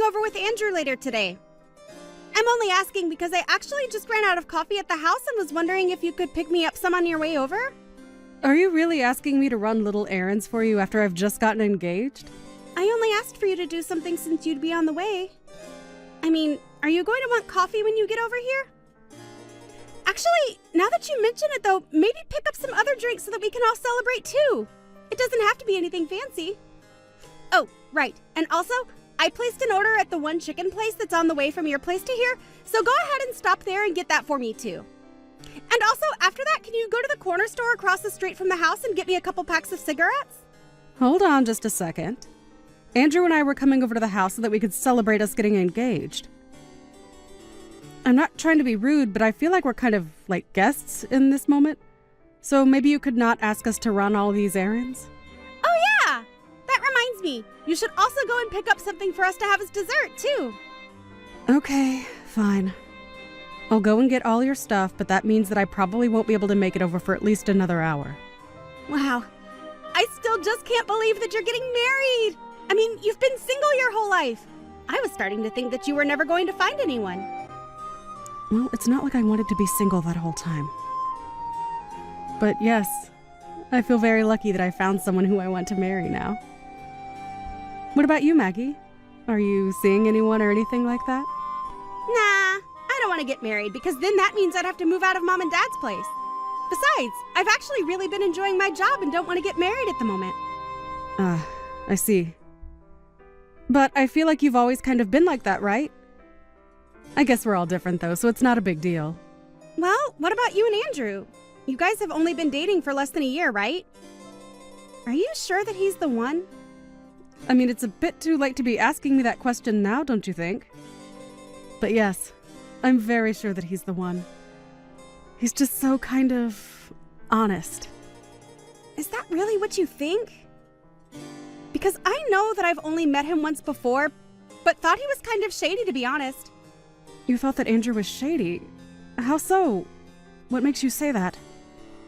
over with Andrew later today. I'm only asking because I actually just ran out of coffee at the house and was wondering if you could pick me up some on your way over. Are you really asking me to run little errands for you after I've just gotten engaged? I only asked for you to do something since you'd be on the way. I mean, are you going to want coffee when you get over here? Actually, now that you mention it though, maybe pick up some other drinks so that we can all celebrate too. It doesn't have to be anything fancy. Oh, right. And also, I placed an order at the one chicken place that's on the way from your place to here, so go ahead and stop there and get that for me too. And also, after that, can you go to the corner store across the street from the house and get me a couple packs of cigarettes? Hold on just a second. Andrew and I were coming over to the house so that we could celebrate us getting engaged. I'm not trying to be rude, but I feel like we're kind of like guests in this moment. So maybe you could not ask us to run all these errands? Oh yeah! That reminds me, you should also go and pick up something for us to have as dessert too. Okay, fine. I'll go and get all your stuff, but that means that I probably won't be able to make it over for at least another hour. Wow. I still just can't believe that you're getting married! I mean, you've been single your whole life. I was starting to think that you were never going to find anyone. Well, it's not like I wanted to be single that whole time. But yes, I feel very lucky that I found someone who I want to marry now. What about you, Maggie? Are you seeing anyone or anything like that? Nah, I don't want to get married because then that means I'd have to move out of Mom and Dad's place. Besides, I've actually really been enjoying my job and don't want to get married at the moment. I see. But I feel like you've always kind of been like that, right? I guess we're all different though, so it's not a big deal. Well, what about you and Andrew? You guys have only been dating for less than a year, right? Are you sure that he's the one? I mean, it's a bit too late to be asking me that question now, don't you think? But yes, I'm very sure that he's the one. He's just so kind of honest. Is that really what you think? Because I know that I've only met him once before, but thought he was kind of shady, to be honest. You thought that Andrew was shady? How so? What makes you say that?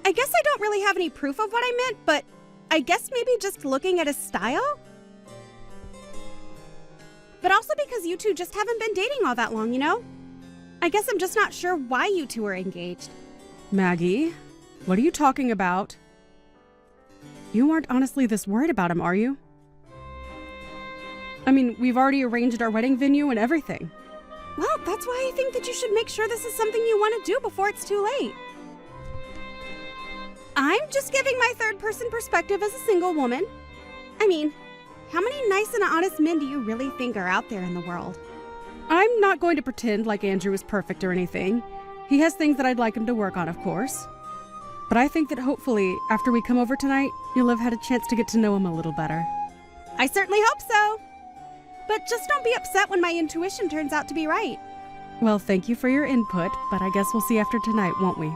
I guess I don't really have any proof of what I meant, but I guess maybe just looking at his style? But also because you two just haven't been dating all that long, you know? I guess I'm just not sure why you two are engaged. Maggie, what are you talking about? You aren't honestly this worried about him, are you? I mean, we've already arranged our wedding venue and everything. Well, that's why I think that you should make sure this is something you want to do before it's too late. I'm just giving my third-person perspective as a single woman. I mean, how many nice and honest men do you really think are out there in the world? I'm not going to pretend like Andrew is perfect or anything. He has things that I'd like him to work on, of course. But I think that hopefully, after we come over tonight, you'll have had a chance to get to know him a little better. I certainly hope so. But just don't be upset when my intuition turns out to be right. Well, thank you for your input, but I guess we'll see after tonight, won't we?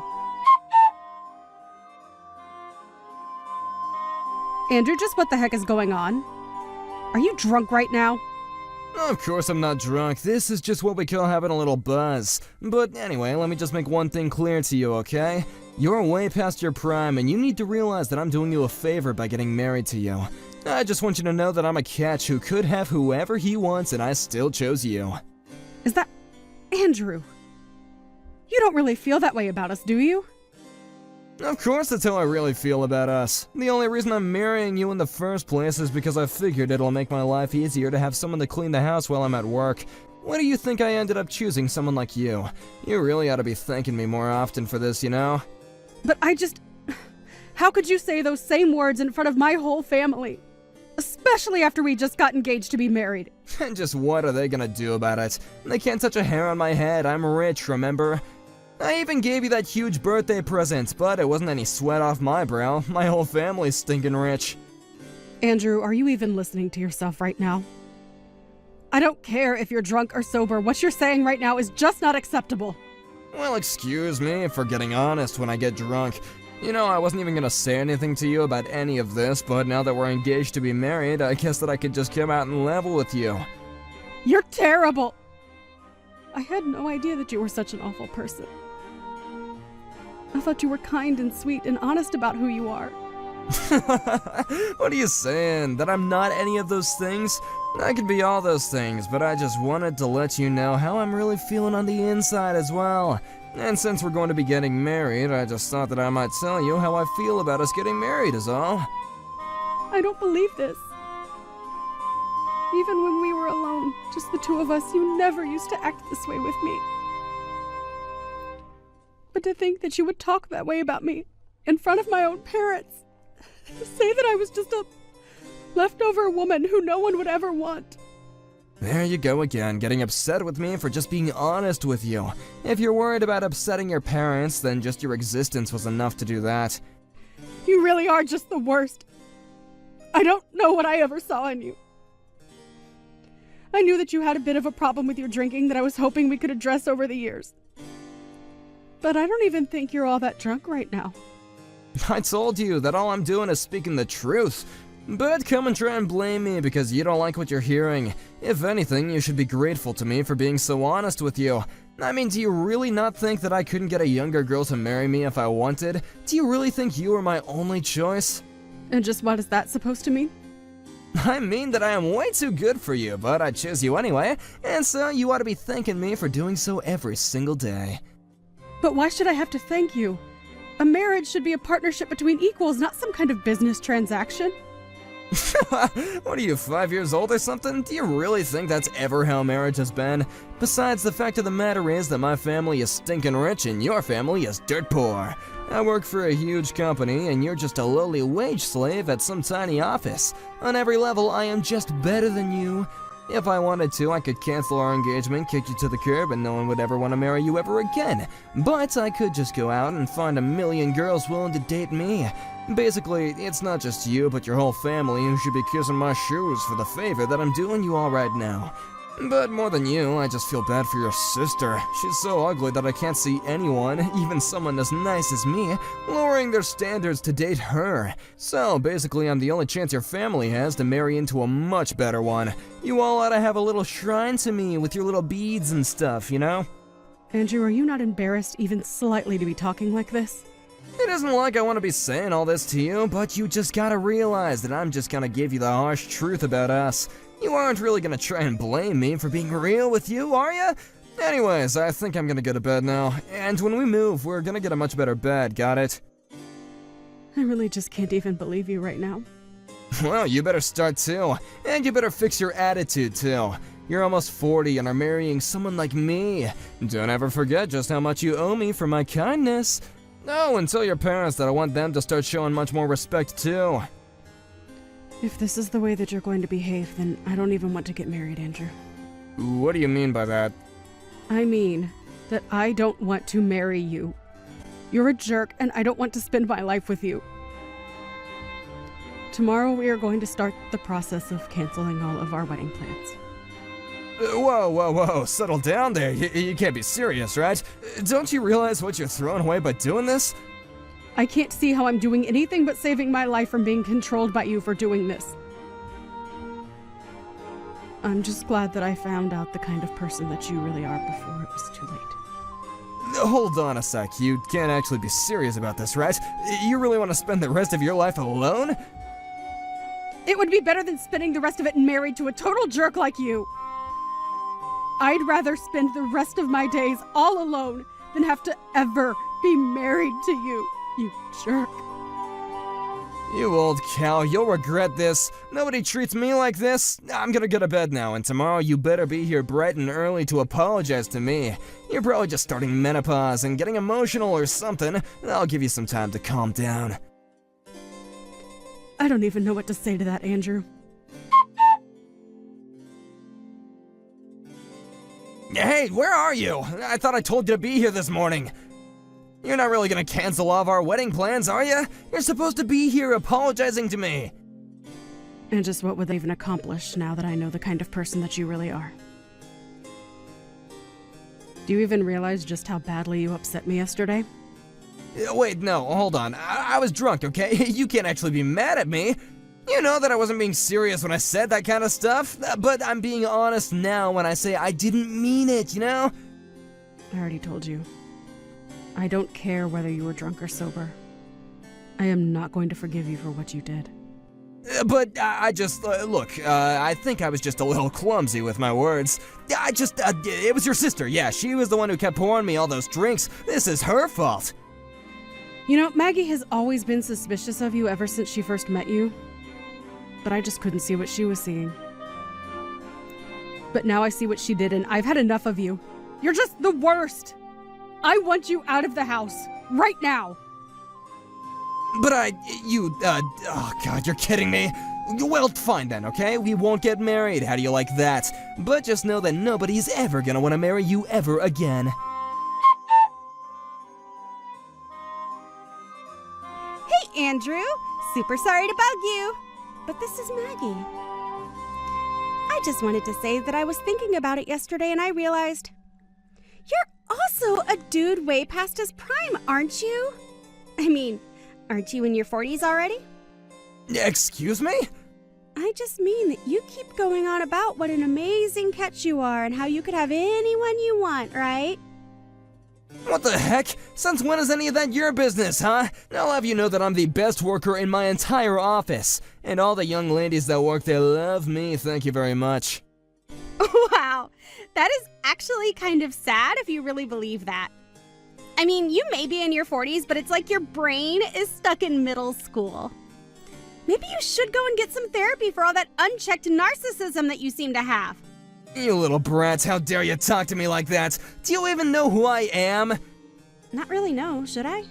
Andrew, just what the heck is going on? Are you drunk right now? Of course I'm not drunk. This is just what we call having a little buzz. But anyway, let me just make one thing clear to you, okay? You're way past your prime, and you need to realize that I'm doing you a favor by getting married to you. I just want you to know that I'm a catch who could have whoever he wants, and I still chose you. Is that... Andrew? You don't really feel that way about us, do you? Of course that's how I really feel about us. The only reason I'm marrying you in the first place is because I figured it'll make my life easier to have someone to clean the house while I'm at work. Why do you think I ended up choosing someone like you? You really ought to be thanking me more often for this, you know? But I just... How could you say those same words in front of my whole family? Especially after we just got engaged to be married. And just what are they gonna do about it? They can't touch a hair on my head. I'm rich, remember? I even gave you that huge birthday present, but it wasn't any sweat off my brow. My whole family's stinking rich. Andrew, are you even listening to yourself right now? I don't care if you're drunk or sober. What you're saying right now is just not acceptable. Well, excuse me for getting honest when I get drunk. You know, I wasn't even gonna say anything to you about any of this, but now that we're engaged to be married, I guess that I could just come out and level with you. You're terrible! I had no idea that you were such an awful person. I thought you were kind and sweet and honest about who you are. What are you saying? That I'm not any of those things? I could be all those things, but I just wanted to let you know how I'm really feeling on the inside as well. And since we're going to be getting married, I just thought that I might tell you how I feel about us getting married is all. I don't believe this. Even when we were alone, just the two of us, you never used to act this way with me. But to think that you would talk that way about me in front of my own parents, say that I was just a leftover woman who no one would ever want. There you go again, getting upset with me for just being honest with you. If you're worried about upsetting your parents, then just your existence was enough to do that. You really are just the worst. I don't know what I ever saw in you. I knew that you had a bit of a problem with your drinking that I was hoping we could address over the years. But I don't even think you're all that drunk right now. I told you that all I'm doing is speaking the truth. But come and try and blame me because you don't like what you're hearing. If anything, you should be grateful to me for being so honest with you. I mean, do you really not think that I couldn't get a younger girl to marry me if I wanted? Do you really think you were my only choice? And just what is that supposed to mean? I mean that I am way too good for you, but I choose you anyway, and so you ought to be thanking me for doing so every single day. But why should I have to thank you? A marriage should be a partnership between equals, not some kind of business transaction. What are you, 5 years old or something? Do you really think that's ever how marriage has been? Besides, the fact of the matter is that my family is stinking rich and your family is dirt poor. I work for a huge company and you're just a lowly wage slave at some tiny office. On every level, I am just better than you. If I wanted to, I could cancel our engagement, kick you to the curb, and no one would ever want to marry you ever again. But I could just go out and find a million girls willing to date me. Basically, it's not just you, but your whole family who should be kissing my shoes for the favor that I'm doing you all right now. But more than you, I just feel bad for your sister. She's so ugly that I can't see anyone, even someone as nice as me, lowering their standards to date her. So basically, I'm the only chance your family has to marry into a much better one. You all ought to have a little shrine to me with your little beads and stuff, you know? Andrew, are you not embarrassed even slightly to be talking like this? It isn't like I want to be saying all this to you, but you just gotta realize that I'm just gonna give you the harsh truth about us. You aren't really gonna try and blame me for being real with you, are ya? Anyways, I think I'm gonna go to bed now, and when we move, we're gonna get a much better bed, got it? I really just can't even believe you right now. Well, you better start too, and you better fix your attitude too. You're almost 40 and are marrying someone like me. Don't ever forget just how much you owe me for my kindness. Oh, and tell your parents that I want them to start showing much more respect too. If this is the way that you're going to behave, then I don't even want to get married, Andrew. What do you mean by that? I mean that I don't want to marry you. You're a jerk, and I don't want to spend my life with you. Tomorrow we are going to start the process of canceling all of our wedding plans. Whoa, settle down there. You can't be serious, right? Don't you realize what you're throwing away by doing this? I can't see how I'm doing anything but saving my life from being controlled by you for doing this. I'm just glad that I found out the kind of person that you really are before it was too late. Hold on a sec, you can't actually be serious about this, right? You really want to spend the rest of your life alone? It would be better than spending the rest of it married to a total jerk like you. I'd rather spend the rest of my days all alone than have to ever be married to you, you jerk. You old cow, you'll regret this. Nobody treats me like this. I'm gonna go to bed now, and tomorrow you better be here bright and early to apologize to me. You're probably just starting menopause and getting emotional or something. I'll give you some time to calm down. I don't even know what to say to that, Andrew. Hey, where are you? I thought I told you to be here this morning. You're not really gonna cancel all of our wedding plans, are you? You're supposed to be here apologizing to me. And just what would they even accomplish now that I know the kind of person that you really are? Do you even realize just how badly you upset me yesterday? Wait, no, hold on. I was drunk, okay? You can't actually be mad at me. You know that I wasn't being serious when I said that kind of stuff, but I'm being honest now when I say I didn't mean it, you know? I already told you. I don't care whether you were drunk or sober. I am not going to forgive you for what you did. But I just, look, I think I was just a little clumsy with my words. It was your sister, yeah, she was the one who kept pouring me all those drinks. This is her fault. You know, Maggie has always been suspicious of you ever since she first met you. But I just couldn't see what she was seeing. But now I see what she did, and I've had enough of you. You're just the worst. I want you out of the house, right now. But oh god, you're kidding me. Well, fine then, okay? We won't get married, how do you like that? But just know that nobody's ever gonna want to marry you ever again. Hey, Andrew. Super sorry to bug you, but this is Maggie. I just wanted to say that I was thinking about it yesterday and I realized you're also a dude way past his prime, aren't you? I mean, aren't you in your 40s already? Excuse me? I just mean that you keep going on about what an amazing catch you are and how you could have anyone you want, right? What the heck? Since when is any of that your business, huh? I'll have you know that I'm the best worker in my entire office. And all the young ladies that work there love me, thank you very much. Wow, that is actually kind of sad if you really believe that. I mean, you may be in your 40s, but it's like your brain is stuck in middle school. Maybe you should go and get some therapy for all that unchecked narcissism that you seem to have. You little brats, how dare you talk to me like that? Do you even know who I am? Not really, no, should I?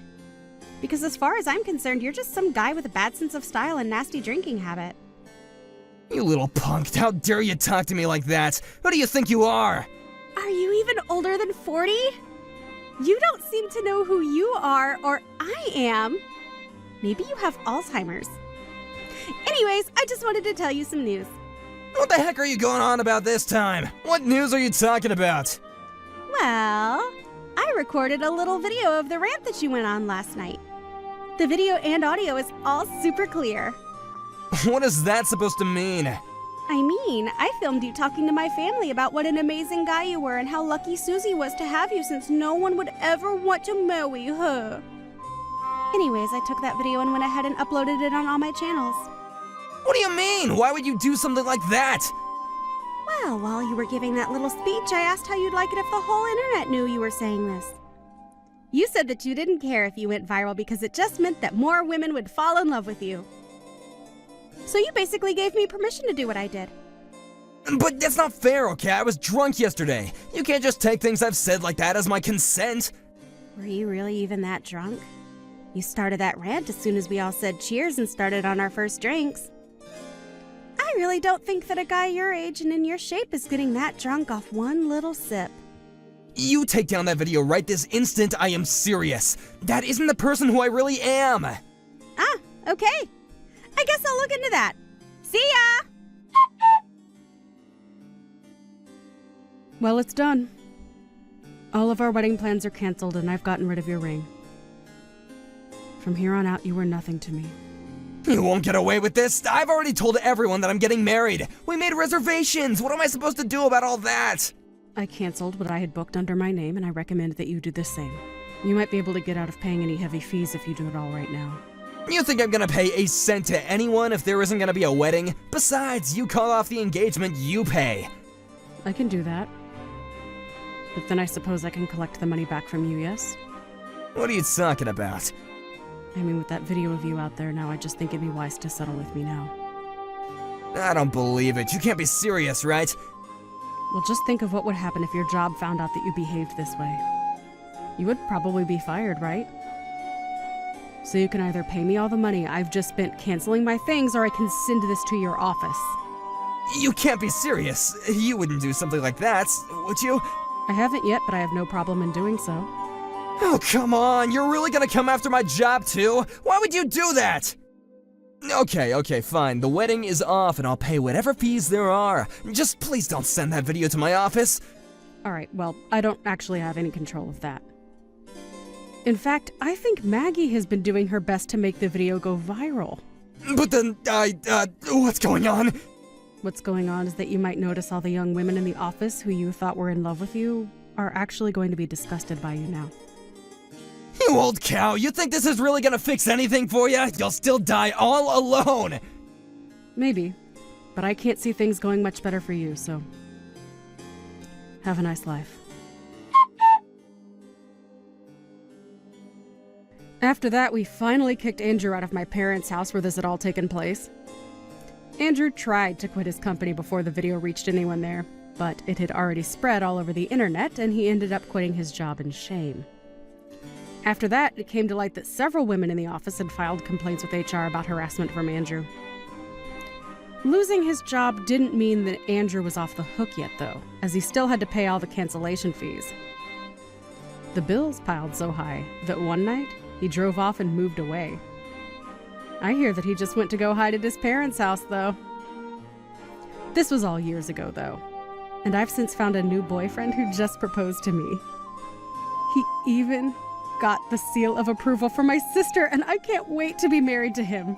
Because as far as I'm concerned, you're just some guy with a bad sense of style and nasty drinking habit. You little punk, how dare you talk to me like that? Who do you think you are? Are you even older than 40? You don't seem to know who you are, or I am. Maybe you have Alzheimer's. Anyways, I just wanted to tell you some news. What the heck are you going on about this time? What news are you talking about? Well, I recorded a little video of the rant that you went on last night. The video and audio is all super clear. What is that supposed to mean? I mean, I filmed you talking to my family about what an amazing guy you were and how lucky Susie was to have you since no one would ever want to marry her. Anyways, I took that video and went ahead and uploaded it on all my channels. What do you mean? Why would you do something like that? Well, while you were giving that little speech, I asked how you'd like it if the whole internet knew you were saying this. You said that you didn't care if you went viral because it just meant that more women would fall in love with you. So you basically gave me permission to do what I did. But that's not fair, okay? I was drunk yesterday. You can't just take things I've said like that as my consent. Were you really even that drunk? You started that rant as soon as we all said cheers and started on our first drinks. I really don't think that a guy your age and in your shape is getting that drunk off one little sip. You take down that video right this instant, I am serious. That isn't the person who I really am. Ah, okay. I guess I'll look into that. See ya! Well, it's done. All of our wedding plans are canceled and I've gotten rid of your ring. From here on out, you were nothing to me. You won't get away with this. I've already told everyone that I'm getting married. We made reservations. What am I supposed to do about all that? I canceled what I had booked under my name and I recommend that you do the same. You might be able to get out of paying any heavy fees if you do it all right now. You think I'm gonna pay a cent to anyone if there isn't gonna be a wedding? Besides, you call off the engagement, you pay. I can do that. But then I suppose I can collect the money back from you, yes? What are you talking about? I mean, with that video of you out there now, I just think it'd be wise to settle with me now. I don't believe it. You can't be serious, right? Well, just think of what would happen if your job found out that you behaved this way. You would probably be fired, right? So you can either pay me all the money I've just spent canceling my things, or I can send this to your office. You can't be serious. You wouldn't do something like that, would you? I haven't yet, but I have no problem in doing so. Oh, come on. You're really gonna come after my job, too? Why would you do that? Okay, fine. The wedding is off, and I'll pay whatever fees there are. Just please don't send that video to my office. Alright, well, I don't actually have any control of that. In fact, I think Maggie has been doing her best to make the video go viral. But then, what's going on? What's going on is that you might notice all the young women in the office who you thought were in love with you are actually going to be disgusted by you now. You old cow, you think this is really gonna fix anything for you? You'll still die all alone! maybe. But I can't see things going much better for you, so have a nice life. After that, we finally kicked Andrew out of my parents' house where this had all taken place. Andrew tried to quit his company before the video reached anyone there, but it had already spread all over the internet and he ended up quitting his job in shame. After that, it came to light that several women in the office had filed complaints with HR about harassment from Andrew. Losing his job didn't mean that Andrew was off the hook yet, though, as he still had to pay all the cancellation fees. The bills piled so high that one night, he drove off and moved away. I hear that he just went to go hide at his parents' house, though. This was all years ago, though, and I've since found a new boyfriend who just proposed to me. He even got the seal of approval from my sister, and I can't wait to be married to him.